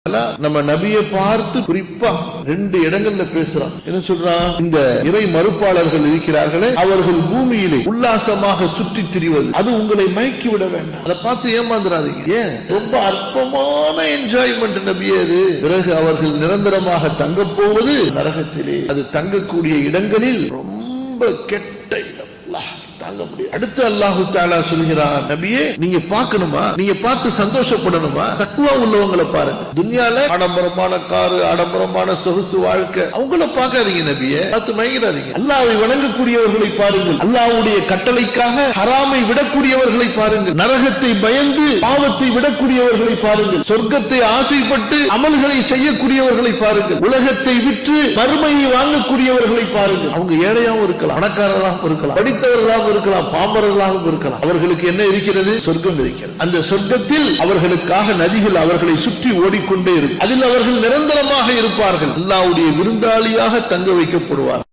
நம்ம நபியை பார்த்து குறிப்பா 2 இடங்கள்ல பேசுறான். என்ன சொல்றான்? இந்த இறை மறுப்பாளர்கள் இருக்கிறார்களே, அவர்கள் பூமியிலே உல்லாசமாக சுற்றி திரிவது அது உங்களை மயக்கி விட வேண்டாம். அதை பார்த்து ஏமாந்துடாதீங்க. ஏன்? ரொம்ப அற்பமான என்ஜாய்மெண்ட் நபியே அது. பிறகு அவர்கள் நிரந்தரமாக தங்க போவது நரகத்திலே. அது தங்கக்கூடிய இடங்களில் ரொம்ப கெட்ட இடம். தாங்க முடியும். அடுத்து அல்லாஹு தஆலா சொல்கிறான், நபியே நீங்க பார்க்கணுமா? நீங்க பார்த்து சந்தோஷப்படணுமா? தக்வா உள்ளவங்களை பாருங்க. துன்யால ஆடம்பரமான காரு, ஆடம்பரமான சொகுசு வாழ்க்கை, அவங்கள பார்க்காதீங்க நபியே. பார்த்து மயங்கிறாதீங்க. அல்லாஹ்வை வணங்கக்கூடியவர்களை பாருங்கள். அல்லாஹ்வுடைய கட்டளைக்காக ஹராமை விடக்கூடியவர்களை பாருங்கள். நரகத்தை பயந்து பாவத்தை விடக்கூடியவர்களை பாருங்கள். சொர்க்கத்தை ஆசைப்பட்டு அமல்களை செய்யக்கூடியவர்களை பாருங்கள். உலகத்தை விற்று மறுமையை வாங்கக்கூடியவர்களை பாருங்கள். அவங்க ஏழையாகவும் இருக்கலாம், பணக்காரர்களாகவும் இருக்கலாம், படித்தவர்களாகவும் இருக்கலாம், பாமரர்களாகவும் இருக்கலாம். அவர்களுக்கு என்ன இருக்கிறது? சொர்க்கம் இருக்கிறது. அந்த சொர்க்கத்தில் அவர்களுக்காக நதிகள் அவர்களை சுற்றி ஓடிக்கொண்டே இருக்கும். அதில் அவர்கள் நிரந்தரமாக இருப்பார்கள். அல்லாஹ்வுடைய விருந்தாளியாக தங்க வைக்கப்படுவார்.